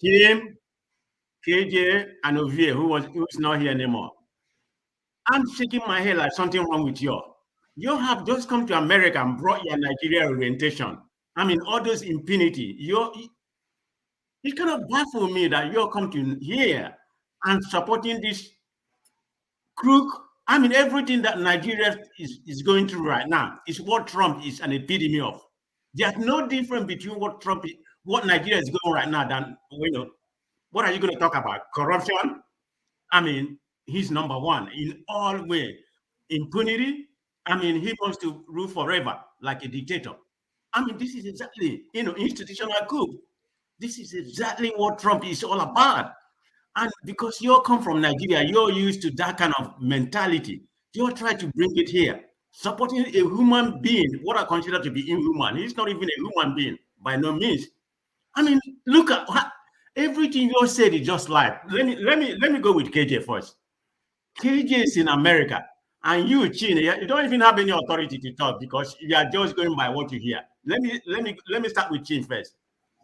Kim, KJ, and Ovie, who's not here anymore. I'm shaking my head like something wrong with you. You have just come to America and brought your Nigeria orientation. I mean, all those impunity. It kind of baffles me that you're come to here and supporting this crook. I mean, everything that Nigeria is going through right now is what Trump is an epitome of. There's no difference between what Nigeria is going right now than, what are you going to talk about? Corruption? I mean, he's number one in all way. Impunity? I mean, he wants to rule forever like a dictator. I mean, this is exactly, institutional coup. This is exactly what Trump is all about. And because you come from Nigeria, you're used to that kind of mentality. You're trying to bring it here. Supporting a human being, what I consider to be inhuman. He's not even a human being, by no means. I mean, look at everything you said is just life. Let me go with KJ first. KJ is in America, and you, Chin, you don't even have any authority to talk because you are just going by what you hear. Let me start with Chin first.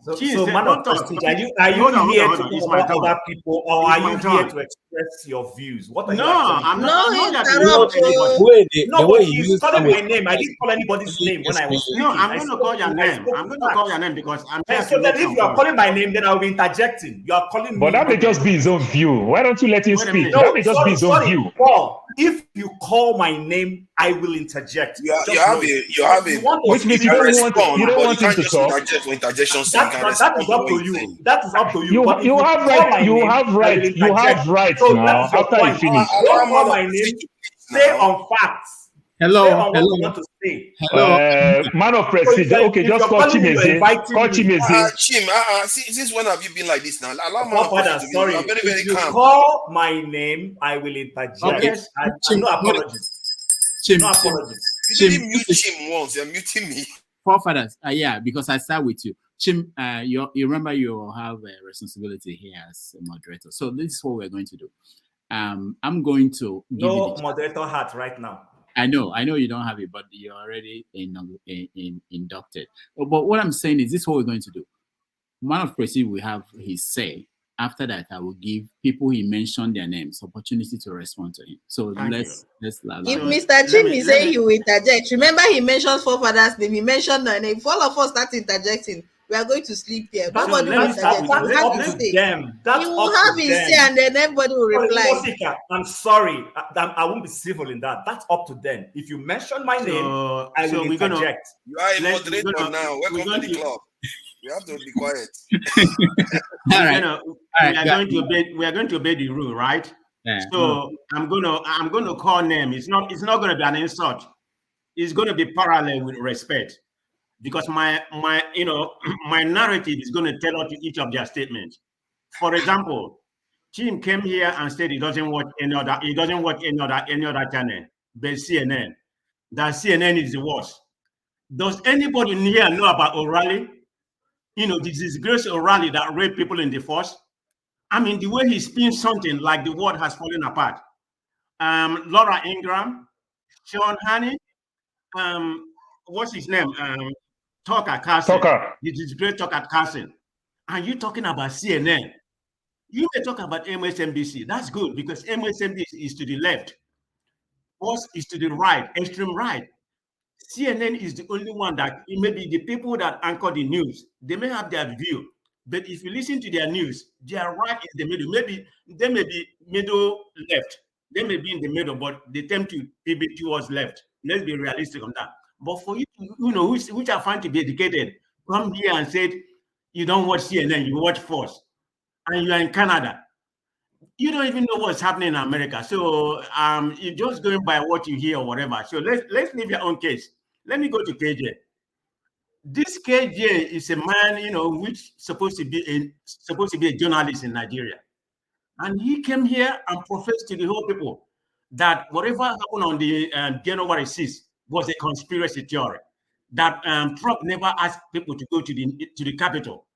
So man of prestige, are you here to talk about other people, or are you here to express your views? What are you I'm not anybody. No, he's calling my name. I didn't call anybody's name when I was speaking. No, I'm going to call your name. I'm going to call your name because I'm here. So then if you are calling my name, then I'll be interjecting. You are calling me. But that may just be his own view. Why don't you let him speak? No, that may just be his own view. Paul, if you call my name, I will interject. You have a which means you don't want him to talk. That is up to you. That is up to you. You have right. You have right now. After you finish, don't call my name. Stay on facts. Hello. Man of prestige. Okay, just call Chimeze. Call Chimeze. Chim, since when have you been like this now? Allow me. Sorry. If you call my name, I will interject. Okay. No apologies. Chim. No apologies. You didn't mute Chim once. You're muting me. Forefathers. Yeah, because I start with you. Chim, you remember you have a responsibility here as a moderator. So this is what we're going to do. I'm going to give no moderator hat right now. I know you don't have it, but you're already inducted. But what I'm saying is this is what we're going to do. Man of Prestige will have his say. After that, I will give people he mentioned their names opportunity to respond to him. So let's if Mr. Chim is saying he will interject, remember he mentioned forefathers' name, he mentioned their name. If all of us start interjecting, we are going to sleep here. Nobody will interject. He will have his say and then everybody will reply. I'm sorry. I won't be civil in that. That's up to them. If you mention my name, I will interject. You are a moderator now. Welcome to the club. You have to be quiet. We are going to obey the rule, right? Yeah. So I'm going to call name. It's not going to be an insult. It's going to be parallel with respect, because my narrative is going to tell out each of their statements. For example, Tim came here and said he doesn't watch any other channel but CNN. That CNN is the worst. Does anybody in here know about O'Reilly? The disgrace O'Reilly that raped people in the force. I mean, the way he spins something like the world has fallen apart. Laura Ingraham, Sean Hannity, what's his name? Tucker Carlson. The disgrace Tucker Carlson. And you talking about CNN. You may talk about MSNBC. That's good because MSNBC is to the left. Us is to the right, extreme right. CNN is the only one that maybe the people that anchor the news, they may have their view, but if you listen to their news, they are right in the middle. Maybe they may be middle left. They may be in the middle, but they tend to pivot towards left. Let's be realistic on that. But for you, which are found to be educated, come here and said you don't watch CNN, you watch Fox, and you are in Canada. You don't even know what's happening in America. So you're just going by what you hear or whatever. So let's leave your own case. Let me go to KJ. This KJ is a man, which supposed to be a journalist in Nigeria. And he came here and professed to the whole people that whatever happened on the January 6th was a conspiracy theory. That Trump never asked people to go to the Capitol.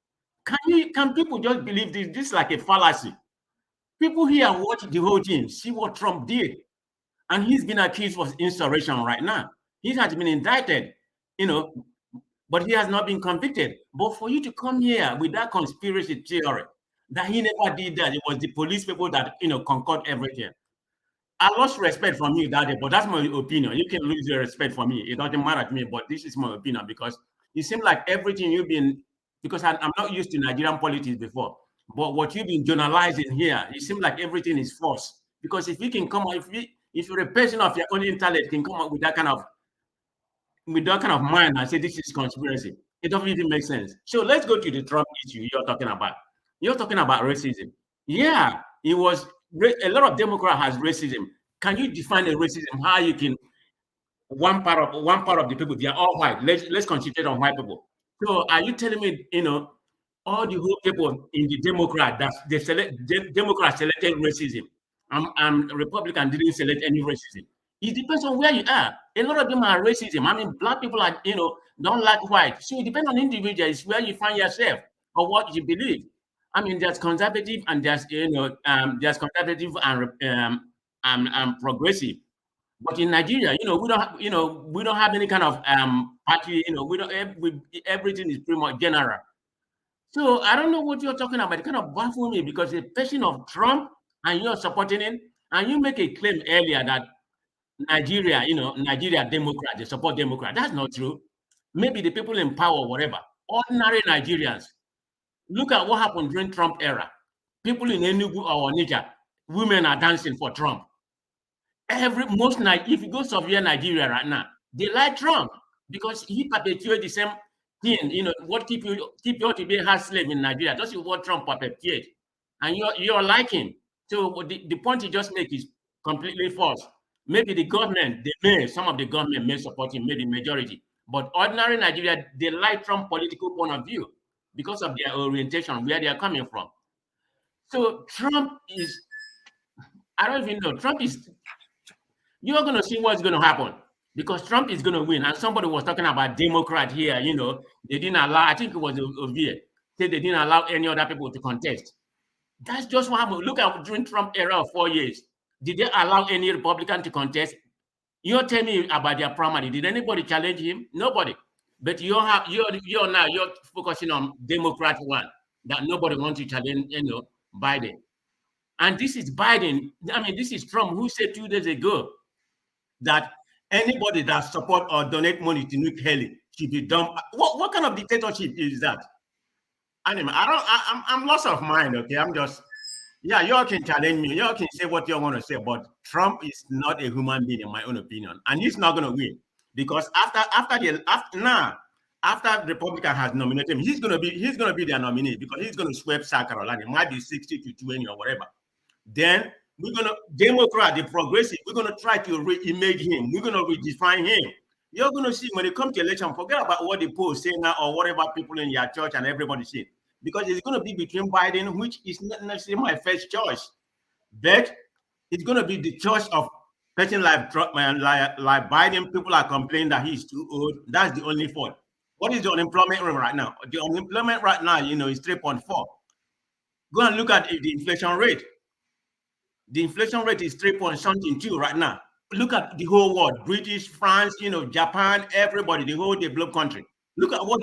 Can people just believe this? This is like a fallacy. People here watch the whole thing, see what Trump did. And he's been accused of insurrection right now. He has been indicted, but he has not been convicted. But for you to come here with that conspiracy theory that he never did that. It was the police people that, concord everything. I lost respect from you that day, but that's my opinion. You can lose your respect for me. It doesn't matter to me, but this is my opinion because it seems like everything you've been, because I'm not used to Nigerian politics before, but what you've been journalizing here, it seems like everything is false. Because if you can come up, if you're a person of your own intellect, can come up with that kind of mind and say this is conspiracy, it doesn't even make sense. So let's go to the Trump issue you're talking about. You're talking about racism. Yeah, it was a lot of Democrat has racism. Can you define a racism? How you can one part of the people, they are all white. Let's concentrate on white people. So are you telling me, all the whole people in the Democrat that Democrat selected racism, and Republican didn't select any racism? It depends on where you are. A lot of them are racism. I mean, black people are, don't like white. So it depends on individuals where you find yourself or what you believe. I mean, there's conservative and there's there's conservative and progressive. But in Nigeria, we don't have any kind of party. We don't. Everything is pretty much general. So I don't know what you're talking about. It kind of baffles me because a person of Trump and you're supporting him, and you make a claim earlier that Nigeria, Nigeria Democrat, they support Democrat. That's not true. Maybe the people in power, whatever, ordinary Nigerians. Look at what happened during Trump era. People in Enugu or Onitsha, women are dancing for Trump. If you go Soviet Nigeria right now, they like Trump because he perpetuates the same thing. What keep you to be a slave in Nigeria? That's what Trump perpetuates, and you're like him. So the point you just make is completely false. Maybe the government, some of the government may support him, maybe majority, but ordinary Nigeria, they like Trump political point of view because of their orientation, where they are coming from. So Trump is, I don't even know, you're going to see what's going to happen because Trump is going to win. And somebody was talking about Democrat here, they didn't allow, I think it was Ovia, said they didn't allow any other people to contest. That's just what happened. Look at during Trump era of 4 years. Did they allow any Republican to contest? You're telling me about their primary. Did anybody challenge him? Nobody. But you're focusing on Democrat one that nobody wants to challenge, Biden. And this is Biden. I mean, this is Trump who said 2 days ago that anybody that support or donate money to nuke Haley should be dumb. What kind of dictatorship is that? Anyway, I'm lost of mind. Okay, I'm just. Yeah, y'all can challenge me. Y'all can say what you want to say, but Trump is not a human being, in my own opinion, and he's not going to win because after Republican has nominated him, he's going to be their nominee because he's going to sweep South Carolina. It might be 60-20 or whatever. Then we're going to Democrat, the progressive. We're going to try to re-image him. We're going to redefine him. You're going to see when it comes to election, forget about what the polls say now or whatever people in your church and everybody say. Because it's going to be between Biden, which is not necessarily my first choice, but it's going to be the choice of person like Trump, like Biden. People are complaining that he's too old. That's the only fault. What is the unemployment rate right now? The unemployment right now, is 3.4. Go and look at the inflation rate. The inflation rate is 3.something2 right now. Look at the whole world: British, France, Japan, everybody, the whole developed country. Look at what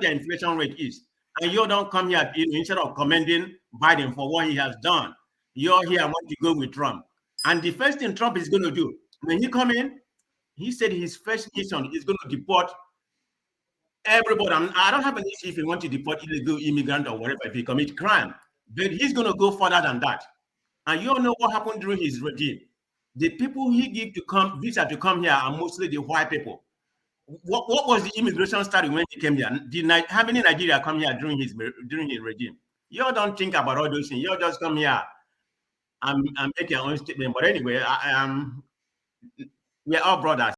their inflation rate is. And you don't come here, instead of commending Biden for what he has done, you're here want to go with Trump. And the first thing Trump is going to do, when he come in, he said his first mission is going to deport everybody. I don't have an issue if he wants to deport illegal immigrant or whatever, if he commit crime. But he's going to go further than that. And you all know what happened during his regime. The people he gave visa to come here are mostly the white people. What was the immigration study when he came here? How many Nigeria come here during his regime? You all don't think about all those things. You all just come here and make your own statement. But anyway, we're all brothers.